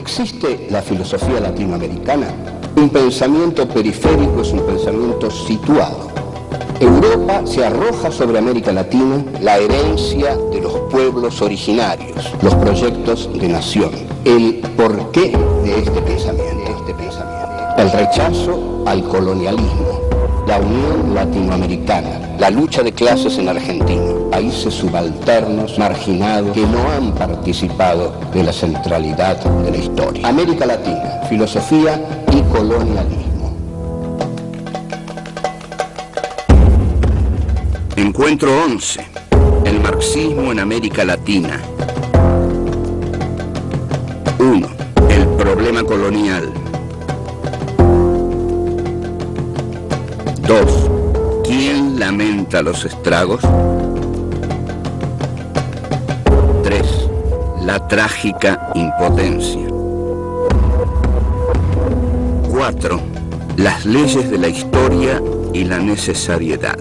¿Existe la filosofía latinoamericana? Un pensamiento periférico es un pensamiento situado. Europa se arroja sobre América Latina la herencia de los pueblos originarios, los proyectos de nación, el porqué de este pensamiento, el rechazo al colonialismo, la unión latinoamericana, la lucha de clases en Argentina, países subalternos, marginados, que no han participado de la centralidad de la historia. América Latina, filosofía y colonialismo. Encuentro 11. El marxismo en América Latina. 1. El problema colonial. 2. ¿Quién lamenta los estragos? 3. La trágica impotencia. 4. Las leyes de la historia y la necesariedad.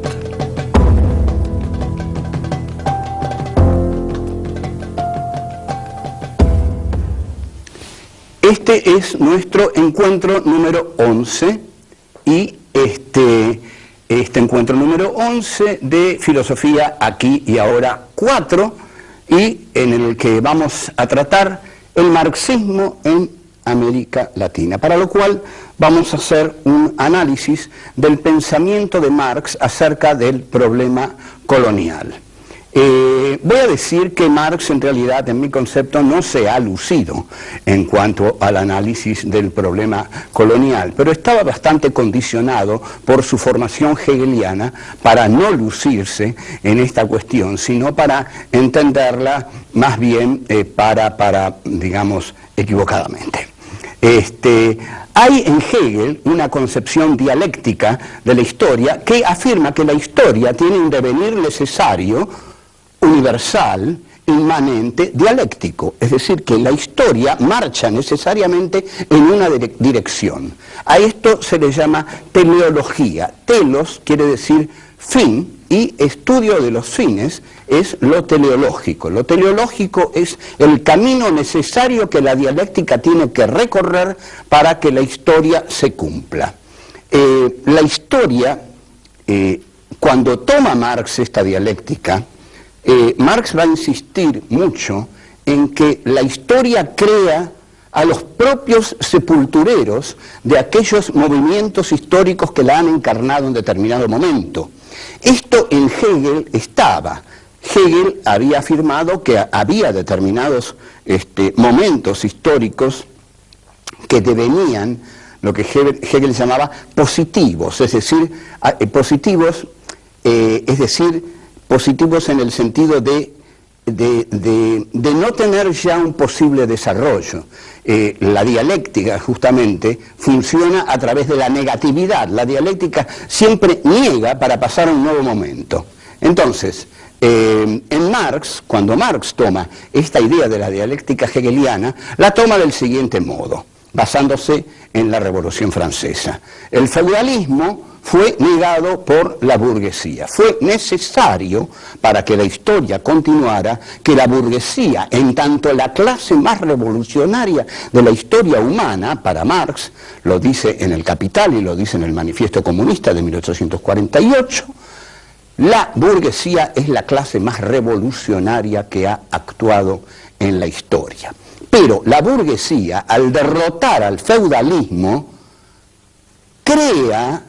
Este es nuestro encuentro número 11 y este encuentro número 11 de Filosofía Aquí y Ahora 4, y en el que vamos a tratar el marxismo en América Latina, para lo cual vamos a hacer un análisis del pensamiento de Marx acerca del problema colonial. Voy a decir que Marx en realidad, en mi concepto, no se ha lucido en cuanto al análisis del problema colonial, pero estaba bastante condicionado por su formación hegeliana para no lucirse en esta cuestión, sino para entenderla más bien digamos, equivocadamente. Hay en Hegel una concepción dialéctica de la historia que afirma que la historia tiene un devenir necesario, universal, inmanente, dialéctico, es decir, que la historia marcha necesariamente en una dirección. A esto se le llama teleología. Telos quiere decir fin, y estudio de los fines es lo teleológico. Lo teleológico es el camino necesario que la dialéctica tiene que recorrer para que la historia se cumpla. La historia, cuando toma Marx esta dialéctica, Marx va a insistir mucho en que la historia crea a los propios sepultureros de aquellos movimientos históricos que la han encarnado en determinado momento. Esto en Hegel estaba. Hegel había afirmado que había determinados momentos históricos que devenían lo que Hegel llamaba positivos, es decir, positivos en el sentido de no tener ya un posible desarrollo. La dialéctica justamente funciona a través de la negatividad. La dialéctica siempre niega para pasar a un nuevo momento. Entonces, en Marx, cuando Marx toma esta idea de la dialéctica hegeliana, la toma del siguiente modo, basándose en la Revolución Francesa. El feudalismo fue negado por la burguesía. Fue necesario, para que la historia continuara, que la burguesía, en tanto la clase más revolucionaria de la historia humana, para Marx, lo dice en El Capital y lo dice en el Manifiesto Comunista de 1848, la burguesía es la clase más revolucionaria que ha actuado en la historia. Pero la burguesía, al derrotar al feudalismo, crea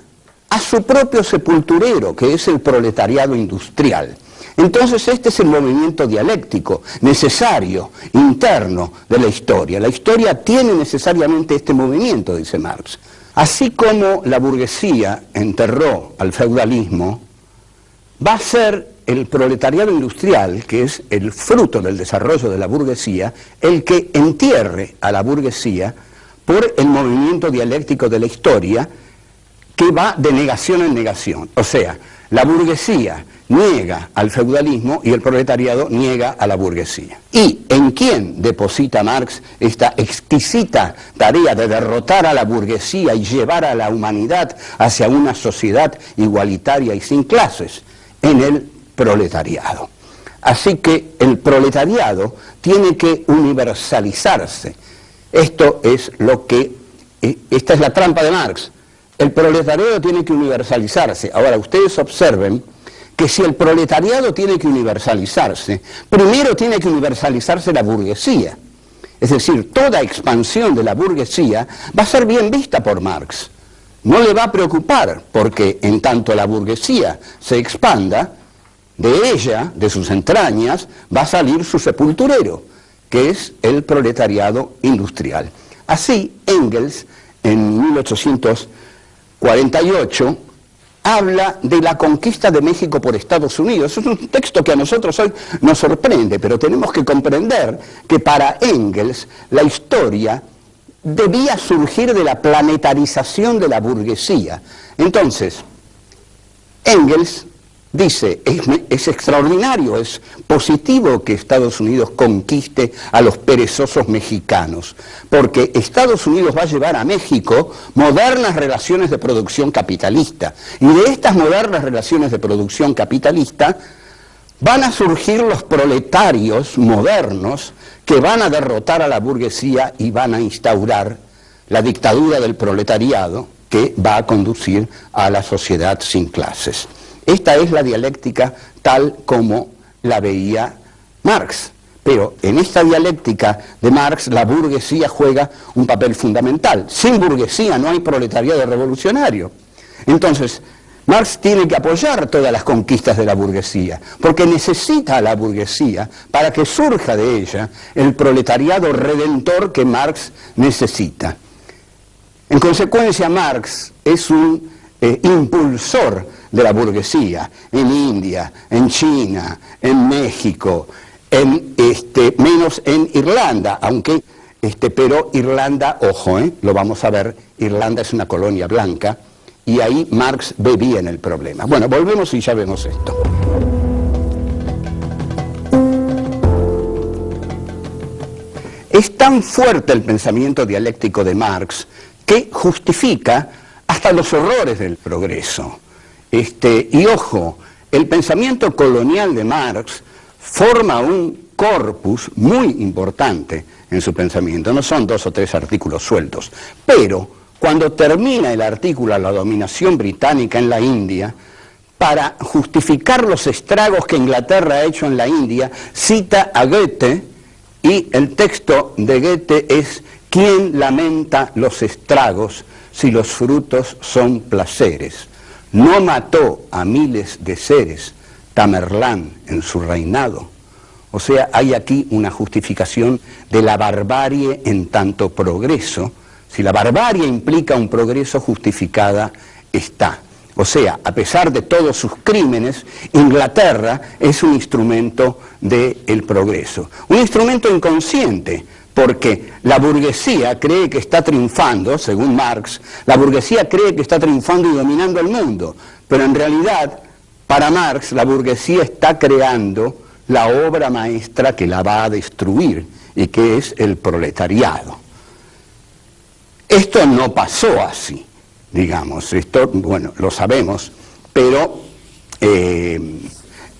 a su propio sepulturero, que es el proletariado industrial. Entonces este es el movimiento dialéctico, necesario, interno de la historia. La historia tiene necesariamente este movimiento, dice Marx. Así como la burguesía enterró al feudalismo, va a ser el proletariado industrial, que es el fruto del desarrollo de la burguesía, el que entierre a la burguesía por el movimiento dialéctico de la historia, que va de negación en negación. O sea, la burguesía niega al feudalismo y el proletariado niega a la burguesía. ¿Y en quién deposita Marx esta exquisita tarea de derrotar a la burguesía y llevar a la humanidad hacia una sociedad igualitaria y sin clases? En el proletariado. Así que el proletariado tiene que universalizarse. Esto es lo que, esta es la trampa de Marx. El proletariado tiene que universalizarse. Ahora, ustedes observen que si el proletariado tiene que universalizarse, primero tiene que universalizarse la burguesía. Es decir, toda expansión de la burguesía va a ser bien vista por Marx. No le va a preocupar, porque en tanto la burguesía se expanda, de ella, de sus entrañas, va a salir su sepulturero, que es el proletariado industrial. Así, Engels, en 1848, habla de la conquista de México por Estados Unidos. Es un texto que a nosotros hoy nos sorprende, pero tenemos que comprender que para Engels la historia debía surgir de la planetarización de la burguesía. Entonces, Engels dice, es extraordinario, es positivo que Estados Unidos conquiste a los perezosos mexicanos, porque Estados Unidos va a llevar a México modernas relaciones de producción capitalista, y de estas modernas relaciones de producción capitalista van a surgir los proletarios modernos que van a derrotar a la burguesía y van a instaurar la dictadura del proletariado que va a conducir a la sociedad sin clases. Esta es la dialéctica tal como la veía Marx. Pero en esta dialéctica de Marx la burguesía juega un papel fundamental. Sin burguesía no hay proletariado revolucionario. Entonces, Marx tiene que apoyar todas las conquistas de la burguesía, porque necesita a la burguesía para que surja de ella el proletariado redentor que Marx necesita. En consecuencia, Marx es un impulsor de la burguesía en India, en China, en México, menos en Irlanda, aunque, pero Irlanda, ojo, lo vamos a ver, Irlanda es una colonia blanca, y ahí Marx ve bien el problema. Bueno, volvemos y ya vemos esto. Es tan fuerte el pensamiento dialéctico de Marx que justifica hasta los horrores del progreso. Y ojo, el pensamiento colonial de Marx forma un corpus muy importante en su pensamiento. No son 2 o 3 artículos sueltos, pero cuando termina el artículo a la dominación británica en la India, para justificar los estragos que Inglaterra ha hecho en la India, cita a Goethe, y el texto de Goethe es: ¿quién lamenta los estragos si los frutos son placeres? No mató a miles de seres Tamerlán en su reinado. O sea, hay aquí una justificación de la barbarie en tanto progreso. Si la barbarie implica un progreso, justificada está. O sea, a pesar de todos sus crímenes, Inglaterra es un instrumento del progreso. Un instrumento inconsciente, porque la burguesía cree que está triunfando, según Marx, la burguesía cree que está triunfando y dominando el mundo, pero en realidad, para Marx, la burguesía está creando la obra maestra que la va a destruir, y que es el proletariado. Esto no pasó así, digamos, esto, bueno, lo sabemos, pero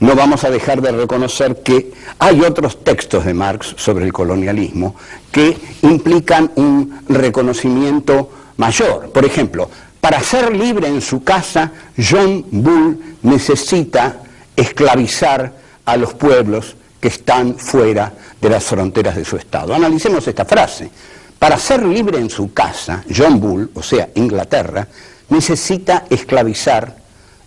no vamos a dejar de reconocer que hay otros textos de Marx sobre el colonialismo que implican un reconocimiento mayor. Por ejemplo, para ser libre en su casa, John Bull necesita esclavizar a los pueblos que están fuera de las fronteras de su estado. Analicemos esta frase. Para ser libre en su casa, John Bull, o sea, Inglaterra, necesita esclavizar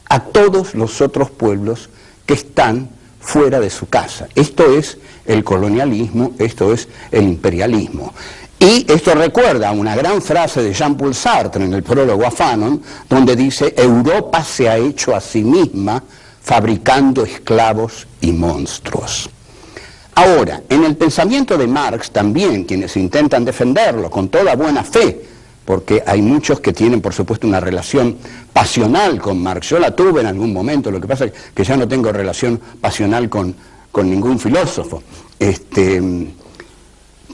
a todos los otros pueblos que están fuera de su casa. Esto es el colonialismo, esto es el imperialismo. Y esto recuerda una gran frase de Jean-Paul Sartre en el prólogo a Fanon, donde dice: Europa se ha hecho a sí misma fabricando esclavos y monstruos. Ahora, en el pensamiento de Marx también, quienes intentan defenderlo con toda buena fe, porque hay muchos que tienen, por supuesto, una relación pasional con Marx. Yo la tuve en algún momento, lo que pasa es que ya no tengo relación pasional con ningún filósofo.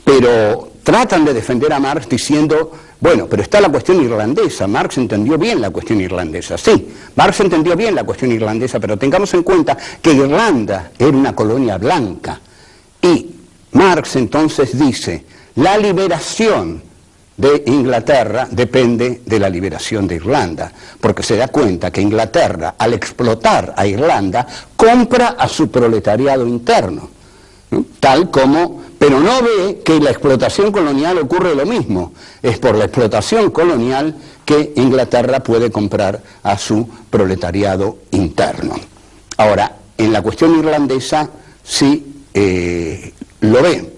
Pero tratan de defender a Marx diciendo, bueno, pero está la cuestión irlandesa, Marx entendió bien la cuestión irlandesa. Sí, Marx entendió bien la cuestión irlandesa, pero tengamos en cuenta que Irlanda era una colonia blanca. Y Marx entonces dice, la liberación de Inglaterra depende de la liberación de Irlanda, porque se da cuenta que Inglaterra, al explotar a Irlanda, compra a su proletariado interno, ¿no? Tal como, pero no ve que la explotación colonial ocurre lo mismo. Es por la explotación colonial que Inglaterra puede comprar a su proletariado interno. Ahora, en la cuestión irlandesa sí lo ve.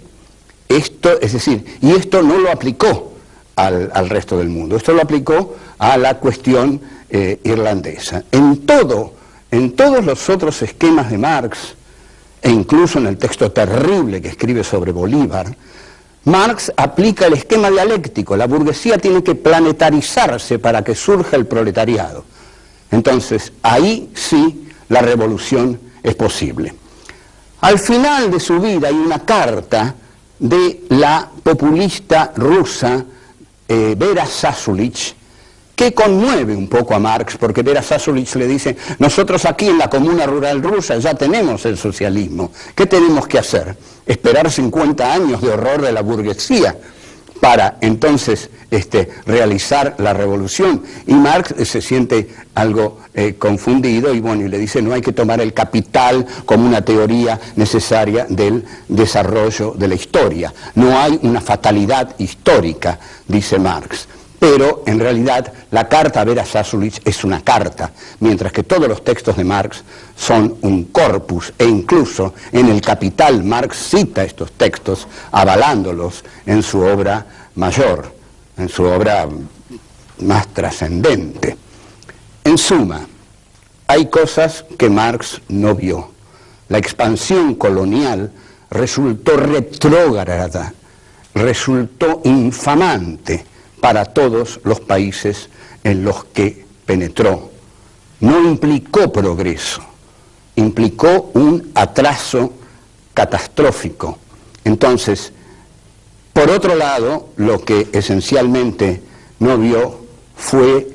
Esto, es decir, y esto no lo aplicó al resto del mundo, esto lo aplicó a la cuestión irlandesa. En todos los otros esquemas de Marx, e incluso en el texto terrible que escribe sobre Bolívar, Marx aplica el esquema dialéctico. La burguesía tiene que planetarizarse para que surja el proletariado. Entonces, ahí sí la revolución es posible. Al final de su vida hay una carta de la populista rusa Vera Zasulich, que conmueve un poco a Marx, porque Vera Zasulich le dice: nosotros aquí en la comuna rural rusa ya tenemos el socialismo, ¿qué tenemos que hacer? ¿Esperar 50 años de horror de la burguesía para entonces realizar la revolución? Y Marx se siente algo confundido y bueno, y le dice: no hay que tomar el capital como una teoría necesaria del desarrollo de la historia, no hay una fatalidad histórica, dice Marx. Pero en realidad la carta a Vera Zasulich es una carta, mientras que todos los textos de Marx son un corpus, e incluso en el Capital Marx cita estos textos avalándolos en su obra mayor, en su obra más trascendente. En suma, hay cosas que Marx no vio. La expansión colonial resultó retrógrada, resultó infamante para todos los países en los que penetró. No implicó progreso, implicó un atraso catastrófico. Entonces, por otro lado, lo que esencialmente no vio fue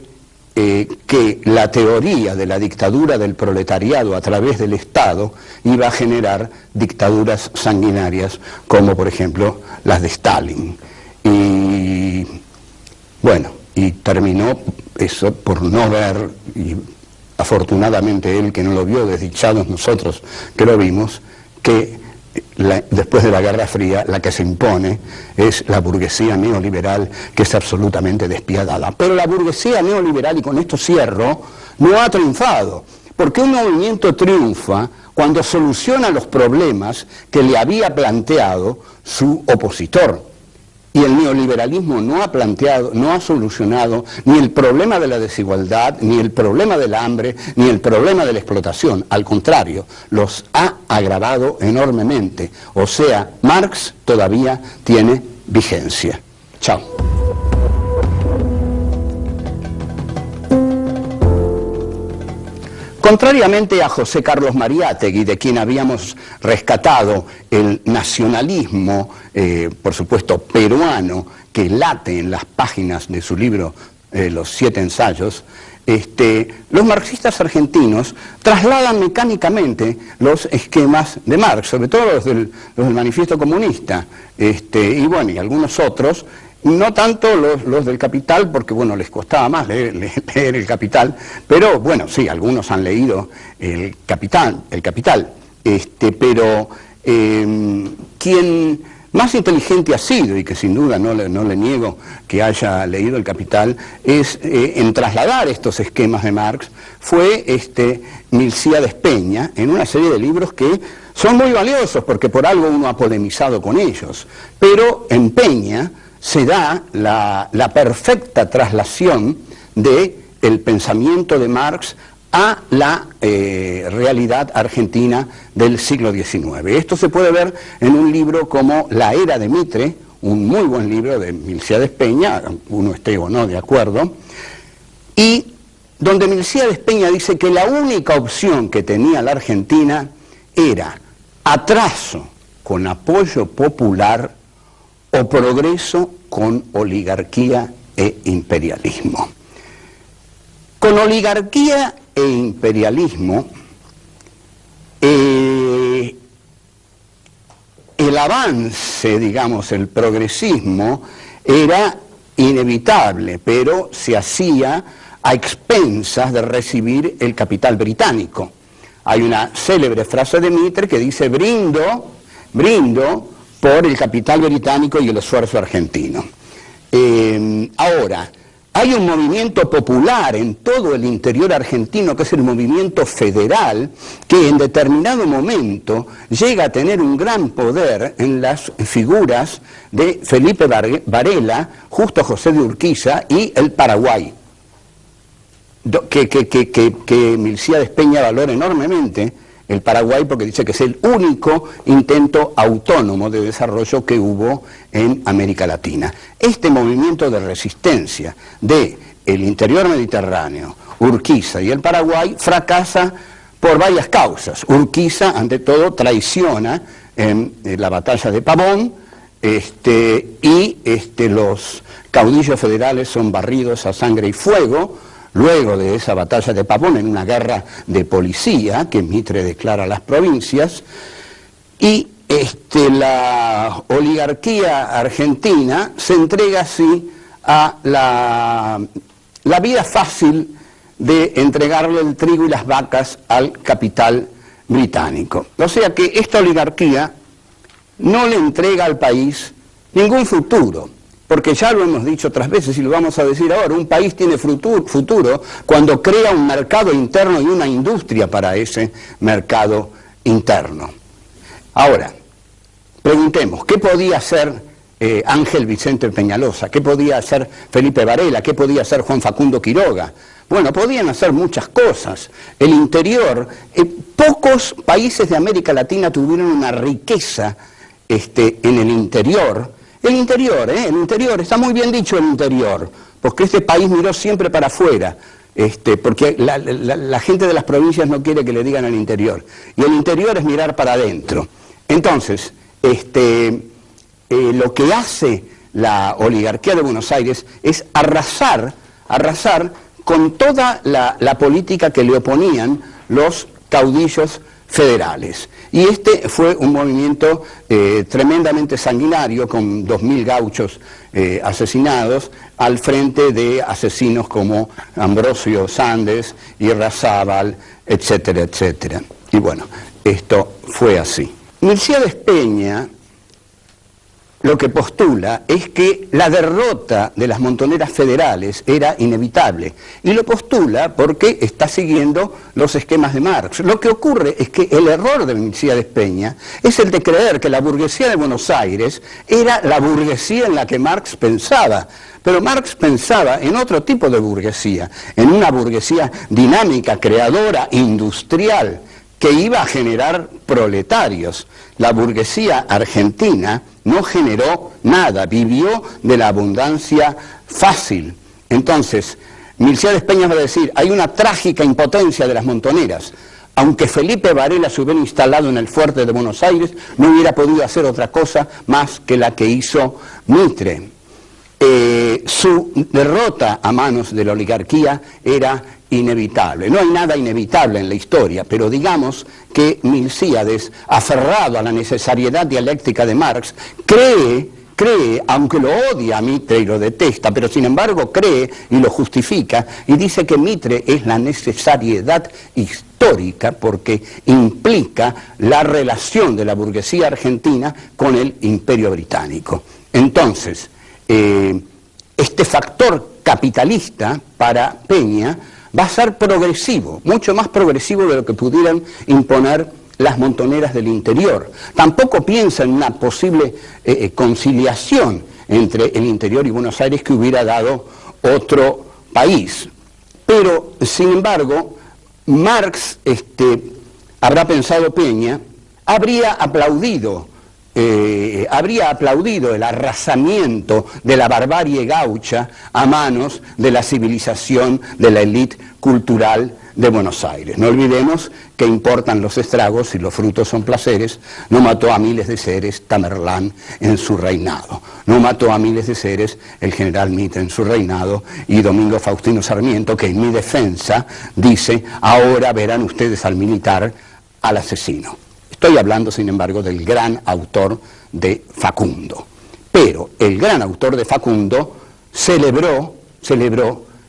que la teoría de la dictadura del proletariado a través del Estado iba a generar dictaduras sanguinarias como por ejemplo las de Stalin. Y bueno, y terminó eso por no ver, y afortunadamente él que no lo vio, desdichados nosotros que lo vimos, que después de la Guerra Fría la que se impone es la burguesía neoliberal, que es absolutamente despiadada. Pero la burguesía neoliberal, y con esto cierro, no ha triunfado, porque un movimiento triunfa cuando soluciona los problemas que le había planteado su opositor. Y el neoliberalismo no ha planteado, no ha solucionado ni el problema de la desigualdad, ni el problema del hambre, ni el problema de la explotación. Al contrario, los ha agravado enormemente. O sea, Marx todavía tiene vigencia. Chao. Contrariamente a José Carlos Mariátegui, de quien habíamos rescatado el nacionalismo, por supuesto peruano, que late en las páginas de su libro Los 7 ensayos, los marxistas argentinos trasladan mecánicamente los esquemas de Marx, sobre todo los del Manifiesto Comunista, y bueno, y algunos otros. No tanto los del Capital, porque bueno, les costaba más leer el Capital, pero bueno, sí, algunos han leído el Capital, pero quien más inteligente ha sido, y que sin duda no le niego que haya leído el Capital, es en trasladar estos esquemas de Marx, fue Milcíades Peña, en una serie de libros que son muy valiosos, porque por algo uno ha polemizado con ellos, pero en Peña se da la perfecta traslación del pensamiento de Marx a la realidad argentina del siglo XIX. Esto se puede ver en un libro como La Era de Mitre, un muy buen libro de Milcíades Peña, uno esté o no de acuerdo, y donde Milcíades Peña dice que la única opción que tenía la Argentina era atraso con apoyo popular o progreso con oligarquía e imperialismo. Con oligarquía e imperialismo, el avance, digamos, el progresismo era inevitable, pero se hacía a expensas de recibir el capital británico. Hay una célebre frase de Mitre que dice: brindo por el capital británico y el esfuerzo argentino. Ahora, hay un movimiento popular en todo el interior argentino, que es el movimiento federal, que en determinado momento llega a tener un gran poder en las figuras de Felipe Varela, Justo José de Urquiza y el Paraguay, que Milcíades Peña valora enormemente el Paraguay, porque dice que es el único intento autónomo de desarrollo que hubo en América Latina. Este movimiento de resistencia del interior mediterráneo, Urquiza y el Paraguay, fracasa por varias causas. Urquiza, ante todo, traiciona en la batalla de Pavón, y los caudillos federales son barridos a sangre y fuego. Luego de esa batalla de Pavón, en una guerra de policía que Mitre declara a las provincias, y la oligarquía argentina se entrega así a la vía fácil de entregarle el trigo y las vacas al capital británico. O sea que esta oligarquía no le entrega al país ningún futuro. Porque ya lo hemos dicho otras veces y lo vamos a decir ahora: un país tiene futuro cuando crea un mercado interno y una industria para ese mercado interno. Ahora, preguntemos, ¿qué podía hacer Ángel Vicente Peñalosa? ¿Qué podía hacer Felipe Varela? ¿Qué podía hacer Juan Facundo Quiroga? Bueno, podían hacer muchas cosas. El interior, pocos países de América Latina tuvieron una riqueza en el interior. El interior, está muy bien dicho el interior, porque este país miró siempre para afuera, porque la gente de las provincias no quiere que le digan el interior, y el interior es mirar para adentro. Entonces, lo que hace la oligarquía de Buenos Aires es arrasar con toda la política que le oponían los caudillos federales. Y fue un movimiento tremendamente sanguinario, con 2000 gauchos asesinados, al frente de asesinos como Ambrosio Sandes, Irrazábal, etcétera, etcétera. Y bueno, esto fue así. Milcíades Peña lo que postula es que la derrota de las montoneras federales era inevitable, y lo postula porque está siguiendo los esquemas de Marx. Lo que ocurre es que el error de Milcíades Peña es el de creer que la burguesía de Buenos Aires era la burguesía en la que Marx pensaba. Pero Marx pensaba en otro tipo de burguesía, en una burguesía dinámica, creadora, industrial, que iba a generar proletarios. La burguesía argentina no generó nada, vivió de la abundancia fácil. Entonces, Milcíades Peña va a decir: hay una trágica impotencia de las montoneras. Aunque Felipe Varela se hubiera instalado en el fuerte de Buenos Aires, no hubiera podido hacer otra cosa más que la que hizo Mitre. Su derrota a manos de la oligarquía era inevitable. No hay nada inevitable en la historia, pero digamos que Milcíades, aferrado a la necesariedad dialéctica de Marx, cree, aunque lo odia a Mitre y lo detesta, pero sin embargo cree y lo justifica, y dice que Mitre es la necesariedad histórica porque implica la relación de la burguesía argentina con el Imperio Británico. Entonces, este factor capitalista para Peña va a ser progresivo, mucho más progresivo de lo que pudieran imponer las montoneras del interior. Tampoco piensa en una posible conciliación entre el interior y Buenos Aires que hubiera dado otro país. Pero, sin embargo, Marx, habrá pensado Peña, habría aplaudido el arrasamiento de la barbarie gaucha a manos de la civilización de la élite cultural de Buenos Aires. No olvidemos que importan los estragos y los frutos son placeres. No mató a miles de seres Tamerlán en su reinado. No mató a miles de seres el general Mitre en su reinado, y Domingo Faustino Sarmiento, que en mi defensa dice: ahora verán ustedes al militar, al asesino. Estoy hablando, sin embargo, del gran autor de Facundo. Pero el gran autor de Facundo celebró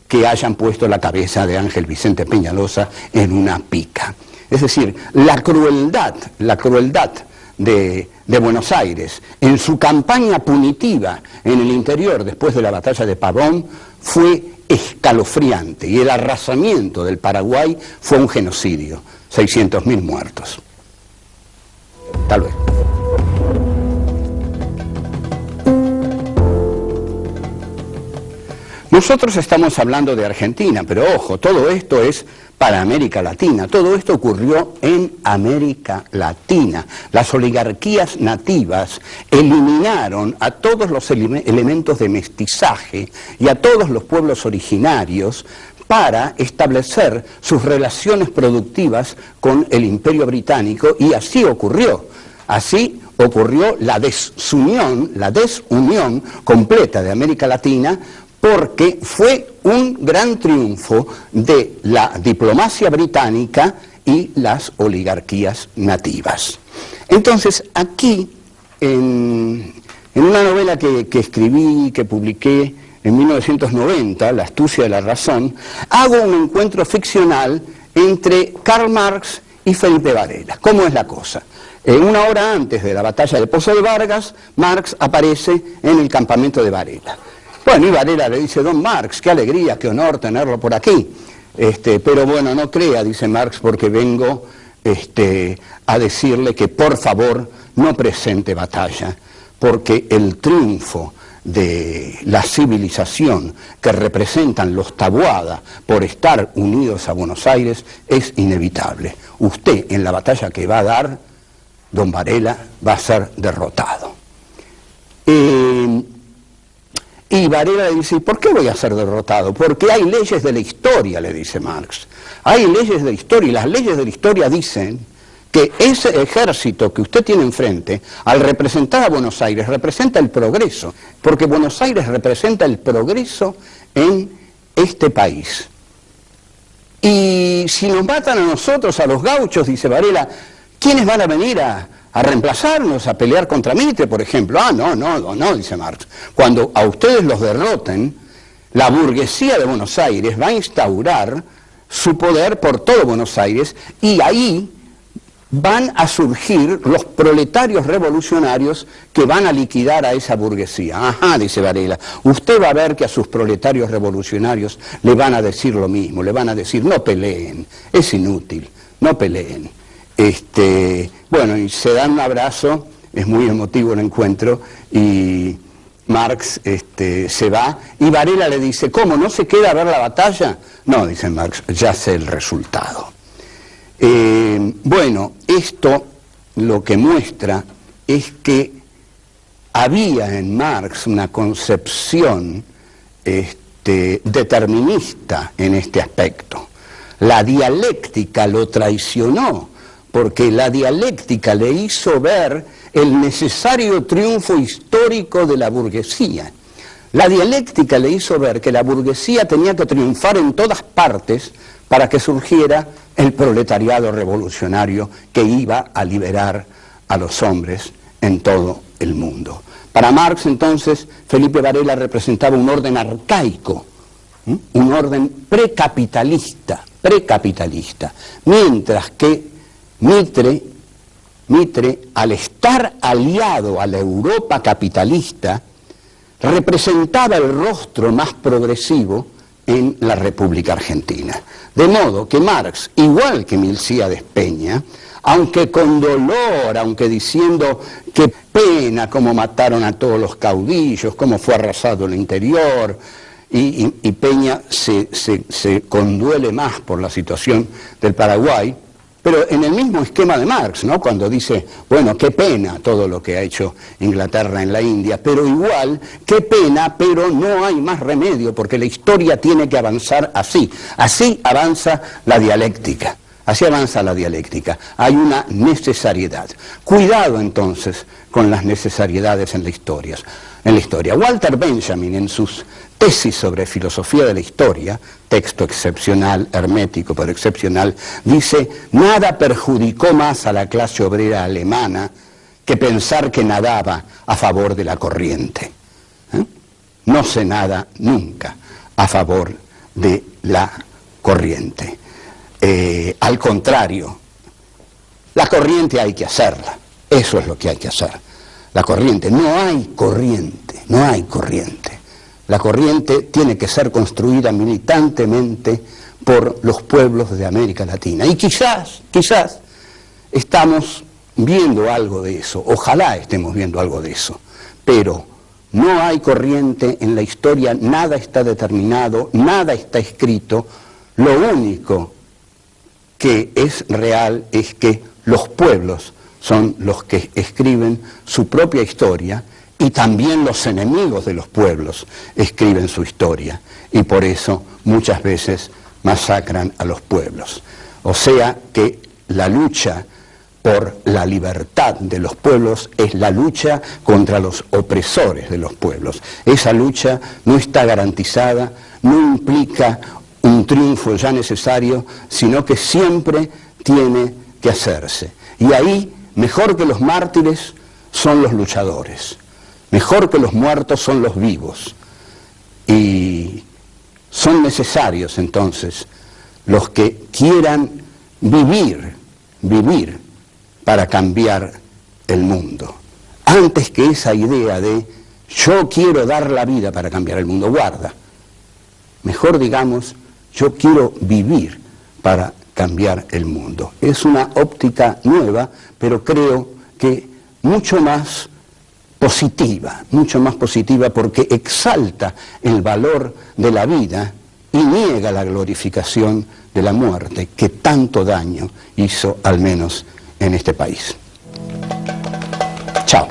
que hayan puesto la cabeza de Ángel Vicente Peñalosa en una pica. Es decir, la crueldad de Buenos Aires en su campaña punitiva en el interior después de la batalla de Pavón fue escalofriante, y el arrasamiento del Paraguay fue un genocidio, 600.000 muertos. Tal vez. Nosotros estamos hablando de Argentina, pero ojo, todo esto es para América Latina. Todo esto ocurrió en América Latina. Las oligarquías nativas eliminaron a todos los elementos de mestizaje y a todos los pueblos originarios para establecer sus relaciones productivas con el Imperio Británico, y así ocurrió. Así ocurrió la desunión completa de América Latina, porque fue un gran triunfo de la diplomacia británica y las oligarquías nativas. Entonces, aquí, en una novela que escribí, que publiqué en 1990, La astucia de la razón, hago un encuentro ficcional entre Karl Marx y Felipe Varela. ¿Cómo es la cosa? Una hora antes de la batalla de Pozo de Vargas, Marx aparece en el campamento de Varela. Bueno, y Varela le dice: don Marx, qué alegría, qué honor tenerlo por aquí. Pero bueno, no crea, dice Marx, porque vengo a decirle que por favor no presente batalla, porque el triunfo de la civilización que representan los Taboada por estar unidos a Buenos Aires es inevitable. Usted, en la batalla que va a dar, don Varela, va a ser derrotado. Y Varela le dice: ¿por qué voy a ser derrotado? Porque hay leyes de la historia, le dice Marx. Hay leyes de la historia, y las leyes de la historia dicen que ese ejército que usted tiene enfrente, al representar a Buenos Aires, representa el progreso, porque Buenos Aires representa el progreso en este país. Y si nos matan a nosotros, a los gauchos, dice Varela, ¿quiénes van a venir a reemplazarnos, a pelear contra Mitre, por ejemplo? Ah, no, dice Marx. Cuando a ustedes los derroten, la burguesía de Buenos Aires va a instaurar su poder por todo Buenos Aires, y ahí van a surgir los proletarios revolucionarios que van a liquidar a esa burguesía. Ajá, dice Varela, usted va a ver que a sus proletarios revolucionarios le van a decir lo mismo, le van a decir: no peleen, es inútil, no peleen. Bueno, y se dan un abrazo, es muy emotivo el encuentro, y Marx se va, y Varela le dice: ¿cómo, no se queda a ver la batalla? No, dice Marx, ya sé el resultado. Bueno, esto lo que muestra es que había en Marx una concepción determinista en este aspecto. La dialéctica lo traicionó, porque la dialéctica le hizo ver el necesario triunfo histórico de la burguesía. La dialéctica le hizo ver que la burguesía tenía que triunfar en todas partes para que surgiera el proletariado revolucionario que iba a liberar a los hombres en todo el mundo. Para Marx, entonces, Felipe Varela representaba un orden arcaico, un orden precapitalista, mientras que Mitre, al estar aliado a la Europa capitalista, representaba el rostro más progresivo en la República Argentina. De modo que Marx, igual que Milcíades Peña, aunque con dolor, aunque diciendo qué pena cómo mataron a todos los caudillos, cómo fue arrasado el interior, y Peña se conduele más por la situación del Paraguay, pero en el mismo esquema de Marx, ¿no? Cuando dice, bueno, qué pena todo lo que ha hecho Inglaterra en la India, pero igual, qué pena, pero no hay más remedio, porque la historia tiene que avanzar así. Así avanza la dialéctica. Así avanza la dialéctica. Hay una necesariedad. Cuidado entonces con las necesariedades en la historia. Walter Benjamin, en sus tesis sobre filosofía de la historia, texto excepcional, hermético pero excepcional, dice: nada perjudicó más a la clase obrera alemana que pensar que nadaba a favor de la corriente. No se nada nunca a favor de la corriente. Al contrario, la corriente hay que hacerla, eso es lo que hay que hacer. La corriente, no hay corriente, no hay corriente. La corriente tiene que ser construida militantemente por los pueblos de América Latina. Y quizás estamos viendo algo de eso, ojalá estemos viendo algo de eso, pero no hay corriente en la historia, nada está determinado, nada está escrito. Lo único que es real es que los pueblos son los que escriben su propia historia, y también los enemigos de los pueblos escriben su historia, y por eso muchas veces masacran a los pueblos. O sea que la lucha por la libertad de los pueblos es la lucha contra los opresores de los pueblos. Esa lucha no está garantizada, no implica un triunfo ya necesario, sino que siempre tiene que hacerse. Y ahí, mejor que los mártires, son los luchadores. Mejor que los muertos son los vivos. Y son necesarios entonces los que quieran vivir para cambiar el mundo. Antes que esa idea de yo quiero dar la vida para cambiar el mundo, guarda. Mejor digamos, yo quiero vivir para cambiar el mundo. Es una óptica nueva, pero creo que mucho más positiva porque exalta el valor de la vida y niega la glorificación de la muerte que tanto daño hizo, al menos en este país. Chao.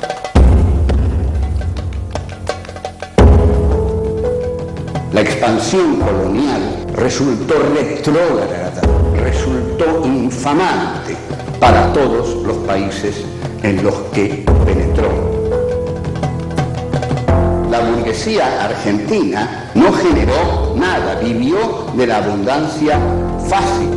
La expansión colonial resultó retrógrada, resultó infamante para todos los países en los que penetró. La burguesía argentina no generó nada, vivió de la abundancia fácil.